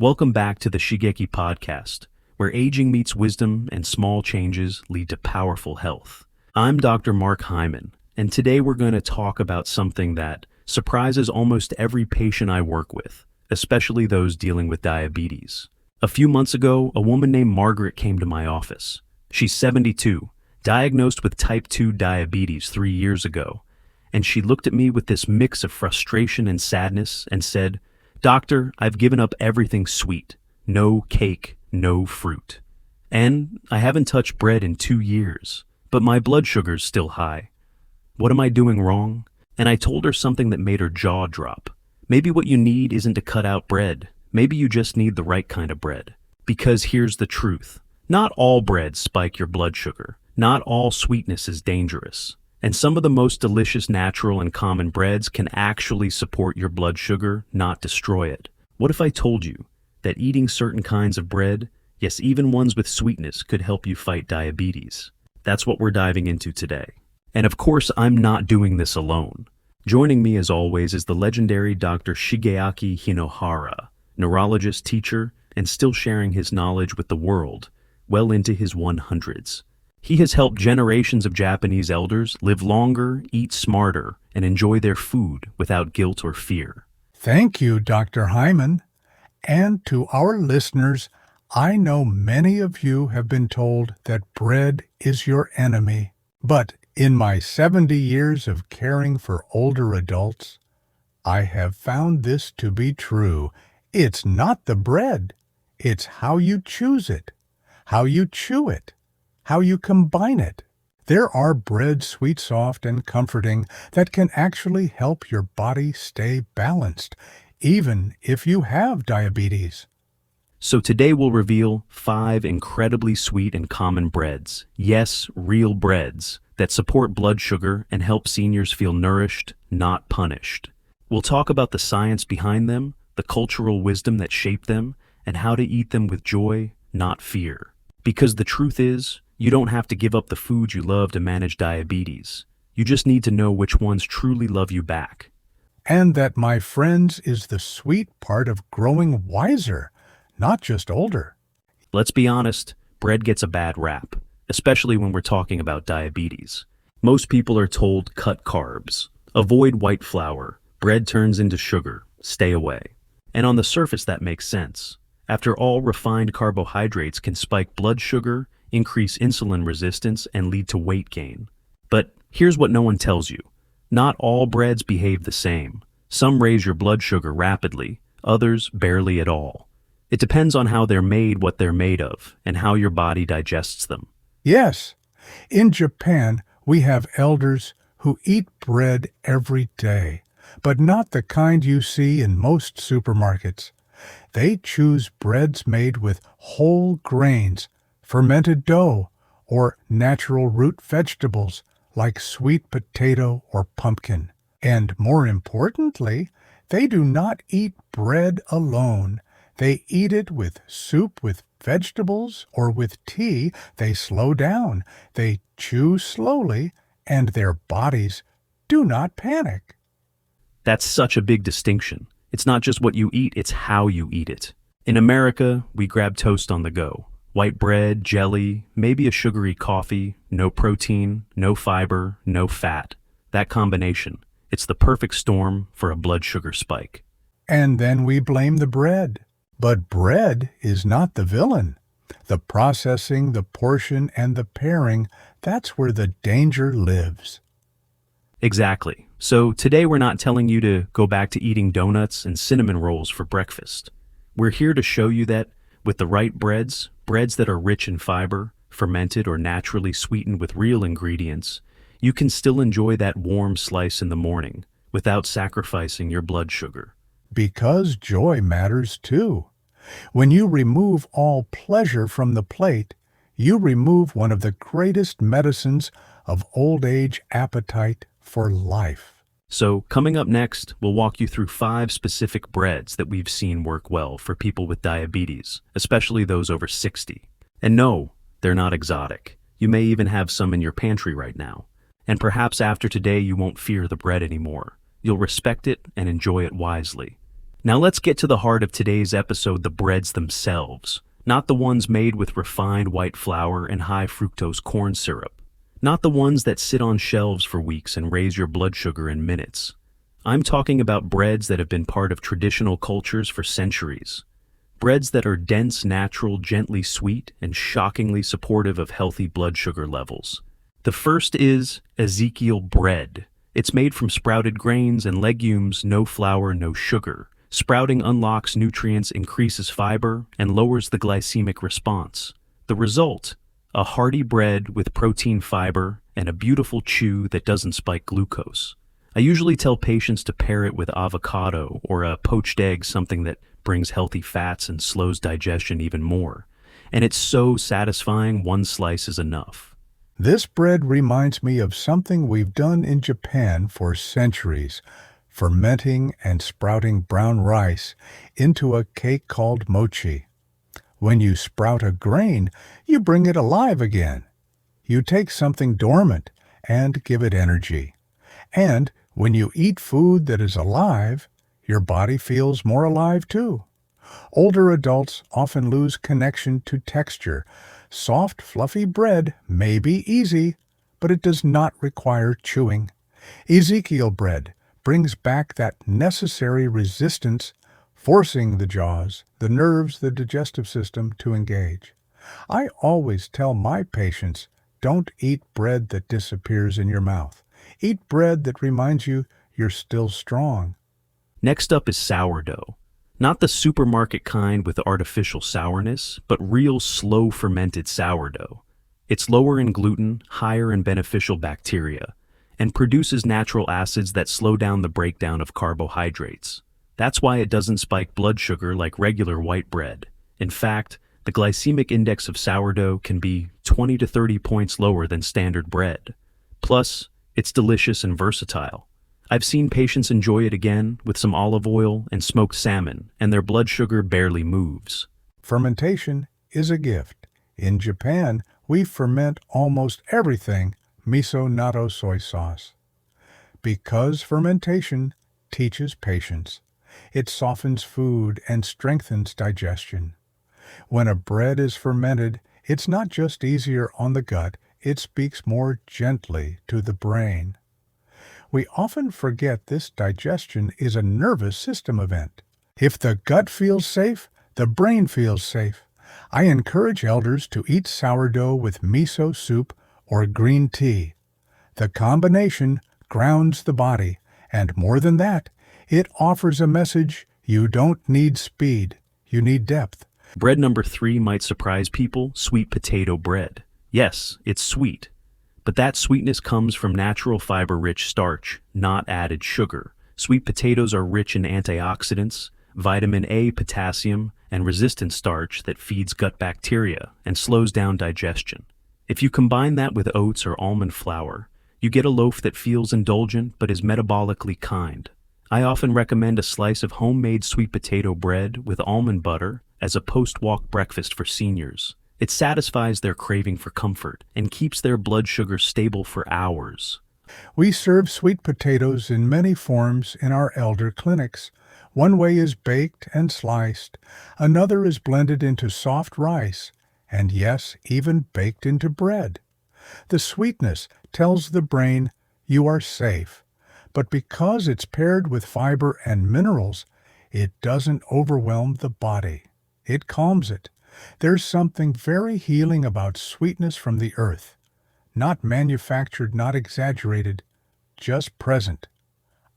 Welcome back to the Shigeaki podcast, where aging meets wisdom and small changes lead to powerful health. I'm Dr. Mark Hyman, and today we're going to talk about something that surprises almost every patient I work with, especially those dealing with diabetes. A few months ago, a woman named Margaret came to my office. She's 72, diagnosed with type 2 diabetes 3 years ago, and she looked at me with this mix of frustration and sadness and said, "Doctor, I've given up everything sweet. No cake, no fruit. And I haven't touched bread in 2 years, but my blood sugar's still high. What am I doing wrong?" And I told her something that made her jaw drop. Maybe what you need isn't to cut out bread. Maybe you just need the right kind of bread. Because here's the truth. Not all breads spike your blood sugar. Not all sweetness is dangerous. And some of the most delicious natural and common breads can actually support your blood sugar, not destroy it. What if I told you that eating certain kinds of bread, yes, even ones with sweetness, could help you fight diabetes? That's what we're diving into today. And of course, I'm not doing this alone. Joining me as always is the legendary Dr. Shigeaki Hinohara, neurologist, teacher, and still sharing his knowledge with the world, well into his 100s. He has helped generations of Japanese elders live longer, eat smarter, and enjoy their food without guilt or fear. Thank you, Dr. Hyman. And to our listeners, I know many of you have been told that bread is your enemy. But in my 70 years of caring for older adults, I have found this to be true. It's not the bread. It's how you choose it, how you chew it, how you combine it. There are breads sweet, soft, and comforting that can actually help your body stay balanced, even if you have diabetes. So today we'll reveal 5 incredibly sweet and common breads, yes, real breads, that support blood sugar and help seniors feel nourished, not punished. We'll talk about the science behind them, the cultural wisdom that shaped them, and how to eat them with joy, not fear. Because the truth is, you don't have to give up the foods you love to manage diabetes. You just need to know which ones truly love you back. And that, my friends, is the sweet part of growing wiser, not just older. Let's be honest, bread gets a bad rap, especially when we're talking about diabetes. Most people are told cut carbs, avoid white flour, bread turns into sugar, stay away. And on the surface that makes sense. After all, refined carbohydrates can spike blood sugar, increase insulin resistance, and lead to weight gain. But here's what no one tells you. Not all breads behave the same. Some raise your blood sugar rapidly, others barely at all. It depends on how they're made, what they're made of, and how your body digests them. Yes, in Japan, we have elders who eat bread every day, but not the kind you see in most supermarkets. They choose breads made with whole grains, fermented dough, or natural root vegetables like sweet potato or pumpkin. And more importantly, they do not eat bread alone. They eat it with soup with vegetables or with tea. They slow down, they chew slowly, and their bodies do not panic. That's such a big distinction. It's not just what you eat, it's how you eat it. In America, we grab toast on the go. White bread, jelly, maybe a sugary coffee, no protein, no fiber, no fat. That combination, it's the perfect storm for a blood sugar spike. And then we blame the bread. But bread is not the villain. The processing, the portion, and the pairing, that's where the danger lives. Exactly. So today we're not telling you to go back to eating donuts and cinnamon rolls for breakfast. We're here to show you that with the right breads that are rich in fiber, fermented or naturally sweetened with real ingredients, you can still enjoy that warm slice in the morning without sacrificing your blood sugar. Because joy matters too. When you remove all pleasure from the plate, you remove one of the greatest medicines of old age appetite for life. So coming up next, we'll walk you through 5 specific breads that we've seen work well for people with diabetes, especially those over 60. And no, they're not exotic. You may even have some in your pantry right now. And perhaps after today you won't fear the bread anymore. You'll respect it and enjoy it wisely. Now let's get to the heart of today's episode, the breads themselves. Not the ones made with refined white flour and high fructose corn syrup. Not the ones that sit on shelves for weeks and raise your blood sugar in minutes. I'm talking about breads that have been part of traditional cultures for centuries. Breads that are dense, natural, gently sweet, and shockingly supportive of healthy blood sugar levels. The first is Ezekiel bread. It's made from sprouted grains and legumes, no flour, no sugar. Sprouting unlocks nutrients, increases fiber, and lowers the glycemic response. The result? A hearty bread with protein, fiber, and a beautiful chew that doesn't spike glucose. I usually tell patients to pair it with avocado or a poached egg, something that brings healthy fats and slows digestion even more. And it's so satisfying, one slice is enough. This bread reminds me of something we've done in Japan for centuries, fermenting and sprouting brown rice into a cake called mochi. When you sprout a grain, you bring it alive again. You take something dormant and give it energy. And when you eat food that is alive, your body feels more alive too. Older adults often lose connection to texture. Soft, fluffy bread may be easy, but it does not require chewing. Ezekiel bread brings back that necessary resistance, forcing the jaws, the nerves, the digestive system to engage. I always tell my patients, don't eat bread that disappears in your mouth. Eat bread that reminds you you're still strong. Next up is sourdough. Not the supermarket kind with artificial sourness, but real slow fermented sourdough. It's lower in gluten, higher in beneficial bacteria, and produces natural acids that slow down the breakdown of carbohydrates. That's why it doesn't spike blood sugar like regular white bread. In fact, the glycemic index of sourdough can be 20 to 30 points lower than standard bread. Plus, it's delicious and versatile. I've seen patients enjoy it again with some olive oil and smoked salmon, and their blood sugar barely moves. Fermentation is a gift. In Japan, we ferment almost everything, miso, natto, soy sauce. Because fermentation teaches patience. It softens food and strengthens digestion. When a bread is fermented, it's not just easier on the gut, it speaks more gently to the brain. We often forget this digestion is a nervous system event. If the gut feels safe, the brain feels safe. I encourage elders to eat sourdough with miso soup or green tea. The combination grounds the body, and more than that, it offers a message: you don't need speed, you need depth. Bread number 3 might surprise people, sweet potato bread. Yes, it's sweet. But that sweetness comes from natural fiber-rich starch, not added sugar. Sweet potatoes are rich in antioxidants, vitamin A, potassium, and resistant starch that feeds gut bacteria and slows down digestion. If you combine that with oats or almond flour, you get a loaf that feels indulgent but is metabolically kind. I often recommend a slice of homemade sweet potato bread with almond butter as a post-walk breakfast for seniors. It satisfies their craving for comfort and keeps their blood sugar stable for hours. We serve sweet potatoes in many forms in our elder clinics. One way is baked and sliced, another is blended into soft rice, and yes, even baked into bread. The sweetness tells the brain you are safe, but because it's paired with fiber and minerals, it doesn't overwhelm the body. It calms it. There's something very healing about sweetness from the earth. Not manufactured, not exaggerated, just present.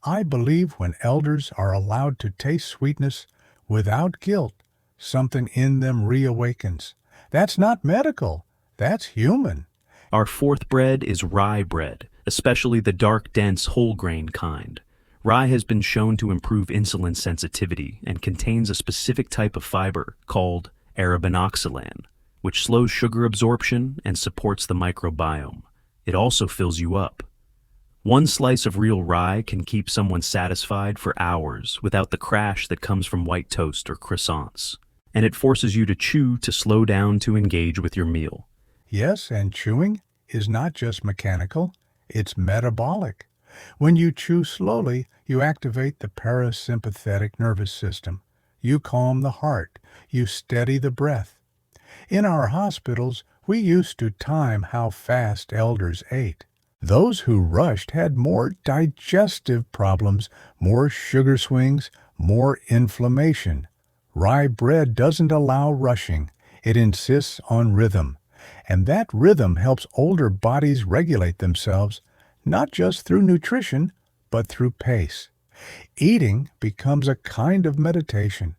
I believe when elders are allowed to taste sweetness without guilt, something in them reawakens. That's not medical, that's human. Our 4th bread is rye bread, especially the dark, dense, whole grain kind. Rye has been shown to improve insulin sensitivity and contains a specific type of fiber called arabinoxalan, which slows sugar absorption and supports the microbiome. It also fills you up. One slice of real rye can keep someone satisfied for hours without the crash that comes from white toast or croissants. And it forces you to chew, to slow down, to engage with your meal. Yes, and chewing is not just mechanical, it's metabolic. When you chew slowly, you activate the parasympathetic nervous system. You calm the heart. You steady the breath. In our hospitals, we used to time how fast elders ate. Those who rushed had more digestive problems, more sugar swings, more inflammation. Rye bread doesn't allow rushing. It insists on rhythm. And that rhythm helps older bodies regulate themselves, not just through nutrition, but through pace. Eating becomes a kind of meditation.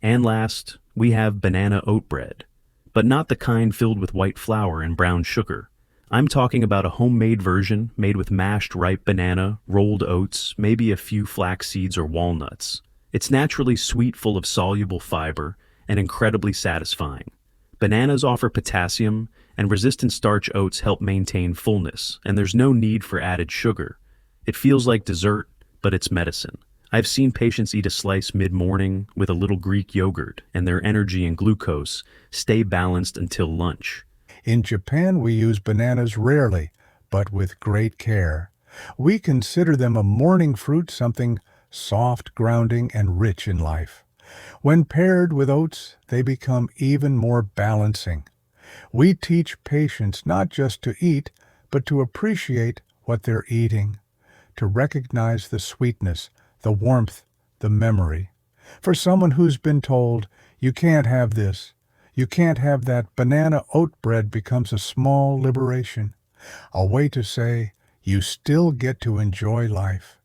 And last, we have banana oat bread, but not the kind filled with white flour and brown sugar. I'm talking about a homemade version made with mashed ripe banana, rolled oats, maybe a few flax seeds or walnuts. It's naturally sweet, full of soluble fiber, and incredibly satisfying. Bananas offer potassium, and resistant starch oats help maintain fullness, and there's no need for added sugar. It feels like dessert, but it's medicine. I've seen patients eat a slice mid-morning with a little Greek yogurt, and their energy and glucose stay balanced until lunch. In Japan, we use bananas rarely, but with great care. We consider them a morning fruit, something soft, grounding, and rich in life. When paired with oats, they become even more balancing. We teach patients not just to eat, but to appreciate what they're eating, to recognize the sweetness, the warmth, the memory. For someone who's been told, you can't have this, you can't have that, banana oat bread becomes a small liberation, a way to say, you still get to enjoy life.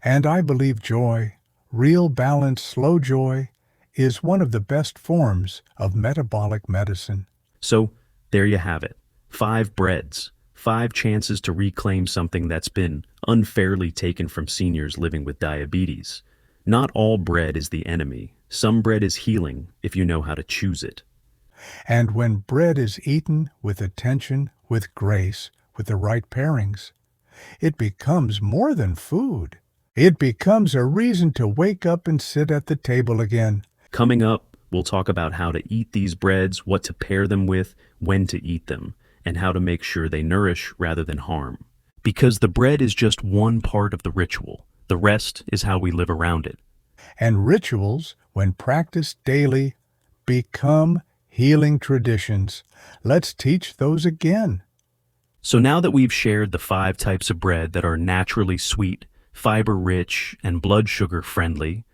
And I believe joy, real balanced, slow joy, is one of the best forms of metabolic medicine. So, there you have it. 5 breads, 5 chances to reclaim something that's been unfairly taken from seniors living with diabetes. Not all bread is the enemy. Some bread is healing if you know how to choose it. And when bread is eaten with attention, with grace, with the right pairings, it becomes more than food. It becomes a reason to wake up and sit at the table again. Coming up, we'll talk about how to eat these breads, what to pair them with, when to eat them, and how to make sure they nourish rather than harm. Because the bread is just one part of the ritual. The rest is how we live around it. And rituals, when practiced daily, become healing traditions. Let's teach those again. So now that we've shared the 5 types of bread that are naturally sweet, fiber-rich, and blood sugar friendly,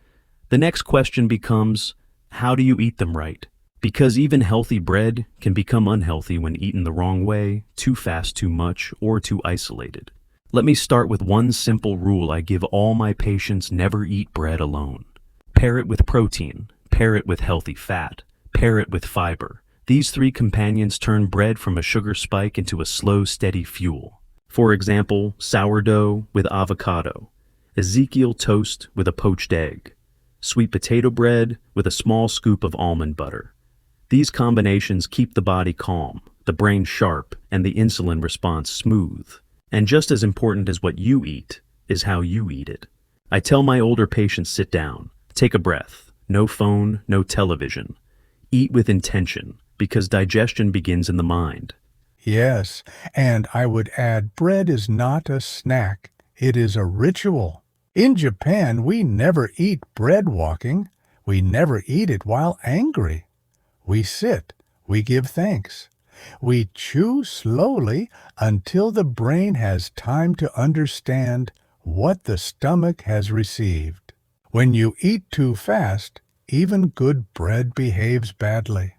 the next question becomes, how do you eat them right? Because even healthy bread can become unhealthy when eaten the wrong way, too fast, too much, or too isolated. Let me start with one simple rule I give all my patients: never eat bread alone. Pair it with protein, pair it with healthy fat, pair it with fiber. These 3 companions turn bread from a sugar spike into a slow, steady fuel. For example, sourdough with avocado, Ezekiel toast with a poached egg, sweet potato bread with a small scoop of almond butter. These combinations keep the body calm, the brain sharp, and the insulin response smooth. And just as important as what you eat is how you eat it. I tell my older patients, sit down, take a breath, no phone, no television. Eat with intention, because digestion begins in the mind. Yes, and I would add, bread is not a snack, it is a ritual. In Japan, we never eat bread walking. We never eat it while angry. We sit, we give thanks. We chew slowly until the brain has time to understand what the stomach has received. When you eat too fast, even good bread behaves badly.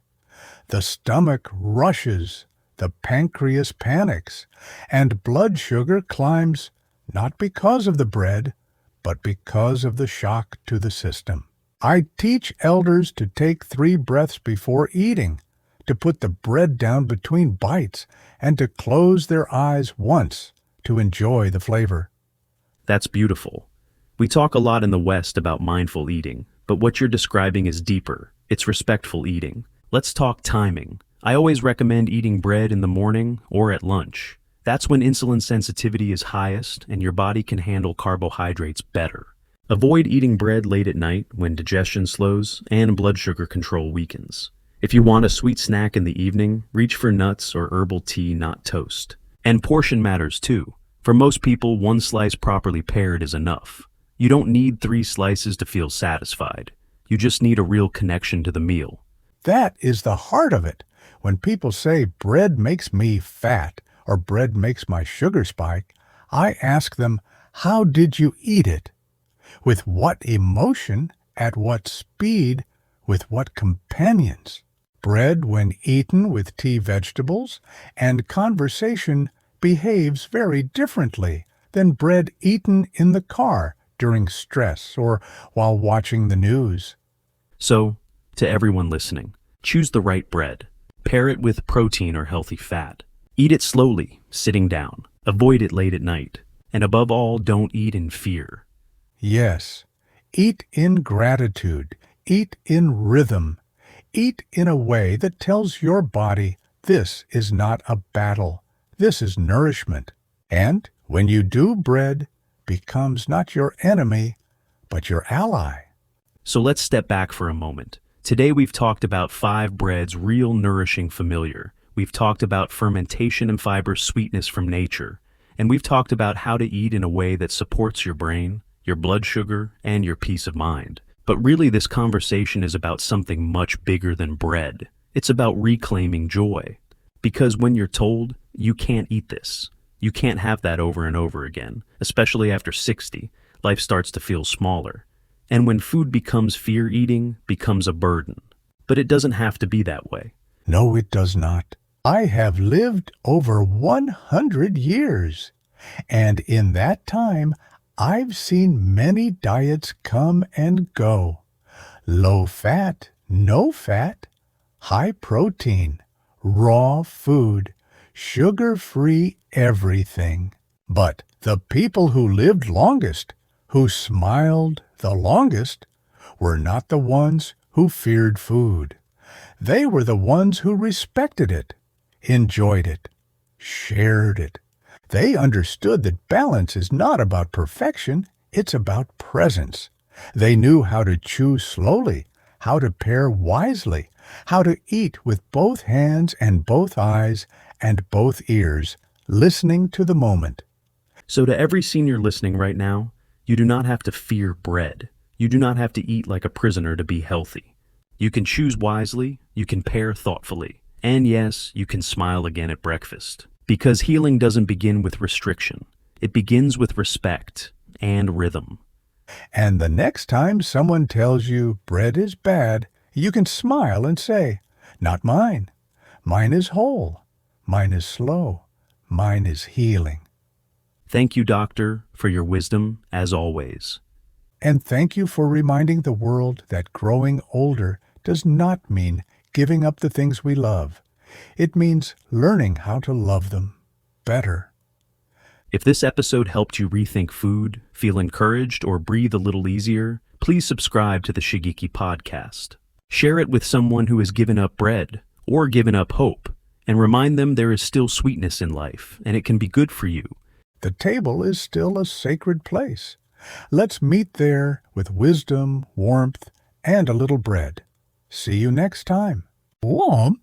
The stomach rushes, the pancreas panics, and blood sugar climbs, not because of the bread, but because of the shock to the system. I teach elders to take 3 breaths before eating, to put the bread down between bites, and to close their eyes once to enjoy the flavor. That's beautiful. We talk a lot in the West about mindful eating, but what you're describing is deeper. It's respectful eating. Let's talk timing. I always recommend eating bread in the morning or at lunch. That's when insulin sensitivity is highest and your body can handle carbohydrates better. Avoid eating bread late at night when digestion slows and blood sugar control weakens. If you want a sweet snack in the evening, reach for nuts or herbal tea, not toast. And portion matters too. For most people, one slice properly paired is enough. You don't need 3 slices to feel satisfied. You just need a real connection to the meal. That is the heart of it. When people say bread makes me fat or bread makes my sugar spike, I ask them, how did you eat it? With what emotion? At what speed? With what companions? Bread, when eaten with tea vegetables and conversation, behaves very differently than bread eaten in the car during stress or while watching the news. So, to everyone listening, choose the right bread. Pair it with protein or healthy fat. Eat it slowly, sitting down. Avoid it late at night. And above all, don't eat in fear. Yes, eat in gratitude, eat in rhythm, eat in a way that tells your body this is not a battle, this is nourishment. And when you do, bread becomes not your enemy, but your ally. So let's step back for a moment. Today we've talked about 5 breads, real nourishing familiar. We've talked about fermentation and fiber sweetness from nature. And we've talked about how to eat in a way that supports your brain, your blood sugar, and your peace of mind. But really, this conversation is about something much bigger than bread. It's about reclaiming joy. Because when you're told, you can't eat this, you can't have that over and over again, especially after 60, life starts to feel smaller. And when food becomes fear eating, becomes a burden. But it doesn't have to be that way. No, it does not. I have lived over 100 years, and in that time, I've seen many diets come and go. Low fat, no fat, high protein, raw food, sugar-free everything. But the people who lived longest, who smiled the longest, were not the ones who feared food. They were the ones who respected it, enjoyed it, shared it. They understood that balance is not about perfection, it's about presence. They knew how to chew slowly, how to pair wisely, how to eat with both hands and both eyes and both ears, listening to the moment. So to every senior listening right now, you do not have to fear bread. You do not have to eat like a prisoner to be healthy. You can choose wisely, you can pair thoughtfully, and yes, you can smile again at breakfast. Because healing doesn't begin with restriction. It begins with respect and rhythm. And the next time someone tells you bread is bad, you can smile and say, not mine. Mine is whole. Mine is slow. Mine is healing. Thank you, Doctor, for your wisdom, as always. And thank you for reminding the world that growing older does not mean giving up the things we love. It means learning how to love them better. If this episode helped you rethink food, feel encouraged, or breathe a little easier, please subscribe to the Shigeaki podcast. Share it with someone who has given up bread or given up hope, and remind them there is still sweetness in life, and it can be good for you. The table is still a sacred place. Let's meet there with wisdom, warmth, and a little bread. See you next time. Warm?